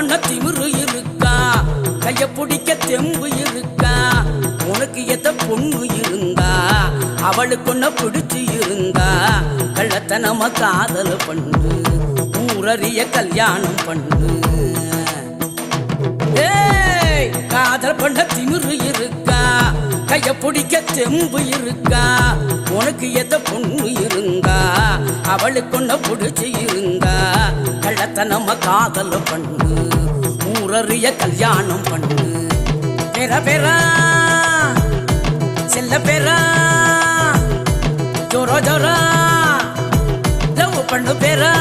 பண்ண திமிரு இருக்கா, கைய பிடிக்க தெம்பு இருக்கா, உனக்கு எத்த பொண்ணு இருந்தா அவளுக்கு ஒன்ன பிடிச்சு இருந்தா கள்ளத்தனமா காதல் பண்ணு, ஊரறிய கல்யாணம் பண்ணு. காதல் பண்ண திமிரு இருக்கா, கைய பிடிக்க தெம்பு இருக்கா, உனக்கு எத்த பொண்ணு இருந்தா அவளுக்கு ஒன்ன பிடிச்சு இருந்தா கள்ளத்தனமா காதல் பண்ணு, ஊரறிய கல்யாணம் பண்ணு. பேரா பேரா செல்ல பேரா ஜோரா ஜோரா லவ் பண்ணு பேரா.